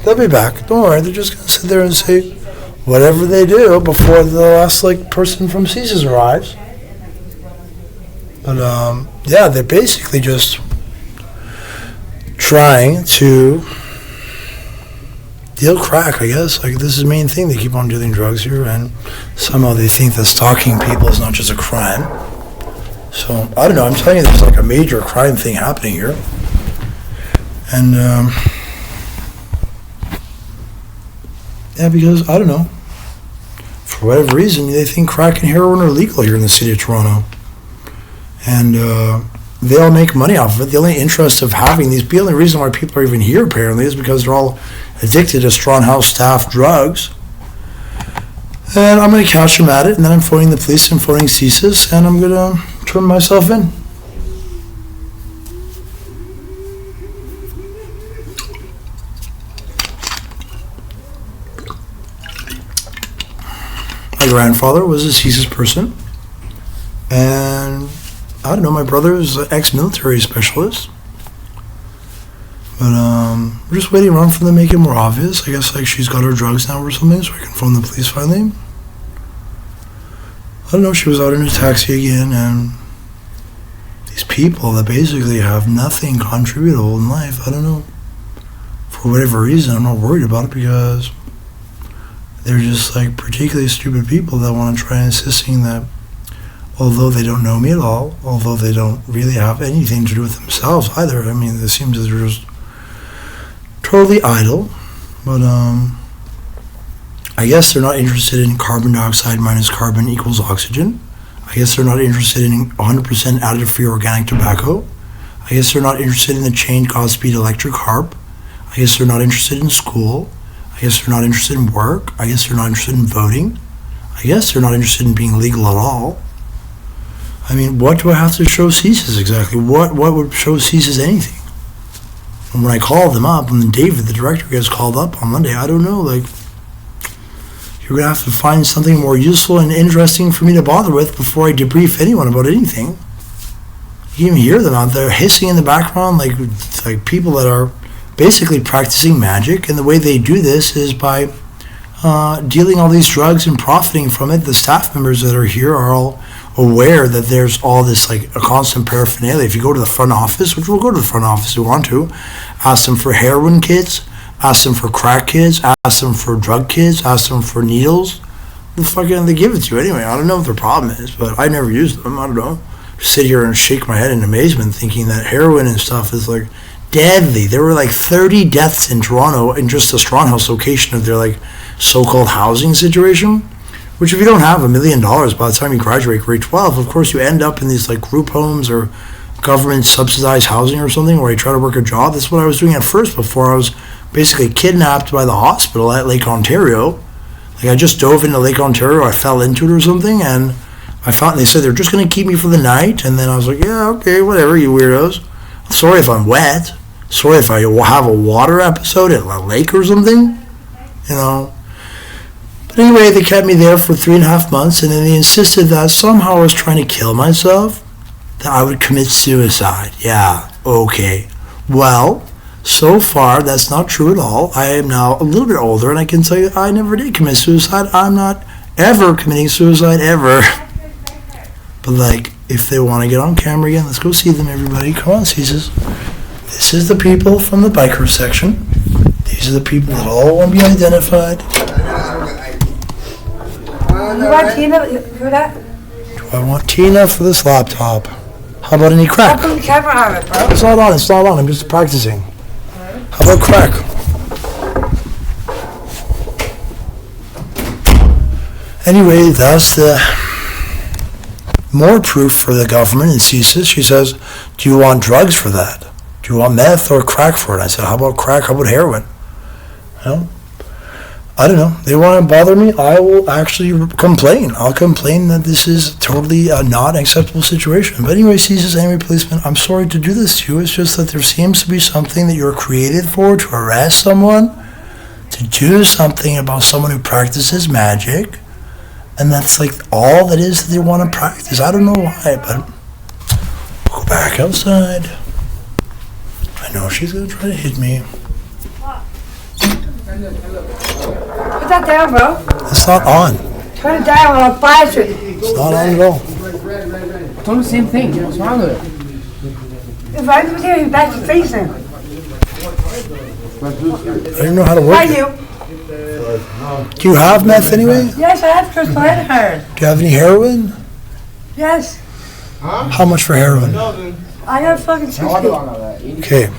They'll be back. Don't worry. They're just going to sit there and say whatever they do before the last person from CSIS arrives. But yeah, they're basically just trying to deal crack, I guess. This is the main thing. They keep on dealing drugs here, and somehow they think that stalking people is not just a crime. So, I don't know. I'm telling you, there's a major crime thing happening here. And, yeah, because, I don't know. For whatever reason, they think crack and heroin are legal here in the city of Toronto. And, they all make money off of it. The only interest of having these, the only reason why people are even here, apparently, is because they're all addicted to Strawn House staff drugs. And I'm going to catch them at it, and then I'm phoning the police and phoning CSIS, and I'm going to turn myself in. My grandfather was a CSIS person, and I don't know, my brother is an ex-military specialist. But we're just waiting around for them to make it more obvious. I guess she's got her drugs now or something, so I can phone the police finally. I don't know, she was out in a taxi again, and these people that basically have nothing contributable in life, I don't know. For whatever reason, I'm not worried about it because they're just particularly stupid people that want to try insisting that although they don't know me at all, although they don't really have anything to do with themselves either. I mean, it seems that they're just totally idle. But I guess they're not interested in carbon dioxide minus carbon equals oxygen. I guess they're not interested in 100% additive-free organic tobacco. I guess they're not interested in the chained Godspeed electric harp. I guess they're not interested in school. I guess they're not interested in work. I guess they're not interested in voting. I guess they're not interested in being legal at all. I mean, what do I have to show CSIS exactly? What would show CSIS anything? And when I call them up, and then David, the director, gets called up on Monday, I don't know, you're going to have to find something more useful and interesting for me to bother with before I debrief anyone about anything. You can even hear them out there hissing in the background like people that are basically practicing magic, and the way they do this is by dealing all these drugs and profiting from it. The staff members that are here are all aware that there's all this a constant paraphernalia. If you go to the front office, which we'll go to the front office if we want to, ask them for heroin kits, ask them for crack kits, ask them for drug kits, ask them for needles. The fucking they give it to you anyway. I don't know what their problem is, but I never use them. I don't know. Sit here and shake my head in amazement thinking that heroin and stuff is deadly. There were 30 deaths in Toronto in just the Strawn House location of their so-called housing situation. Which if you don't have $1 million by the time you graduate grade 12, of course you end up in these group homes or government subsidized housing or something where you try to work a job. That's what I was doing at first before I was basically kidnapped by the hospital at Lake Ontario. I just dove into Lake Ontario, I fell into it or something, and they said they're just going to keep me for the night, and then I was like, yeah, okay, whatever, you weirdos. Sorry if I'm wet. Sorry if I have a water episode at a lake or something, But anyway, they kept me there for 3.5 months, and then they insisted that somehow I was trying to kill myself, that I would commit suicide. Yeah, okay. Well, so far, that's not true at all. I am now a little bit older, and I can tell you I never did commit suicide. I'm not ever committing suicide, ever. But, if they want to get on camera again, let's go see them, everybody. Come on, CSIS. This is the people from the biker section. These are the people that all want to be identified. You want Tina for that? Do I want Tina for this laptop? How about any crack? I'll put the camera on it, bro. It's not on. I'm just practicing. How about crack? Anyway, that's the more proof for the government and CSIS. She says, do you want drugs for that? Do you want meth or crack for it? I said, how about crack? How about heroin? I don't know. They want to bother me. I will actually complain. I'll complain that this is totally not an acceptable situation. But anyway, CSIS, anyway, policeman, I'm sorry to do this to you. It's just that there seems to be something that you're created for, to arrest someone, to do something about someone who practices magic. And that's all that is that they want to practice. I don't know why, but we'll go back outside. I know she's going to try to hit me. Put that down, bro. It's not on. Turn it down or I'll blast it. It's not on at all. It's on the same thing. What's wrong with it? If I was here, he'd back your face in. I didn't know how to work Why it. you? Do you have meth anyway? Yes, I have crystal and heroin. Do you have any heroin? Yes. How much for heroin? I got fucking 60. Okay.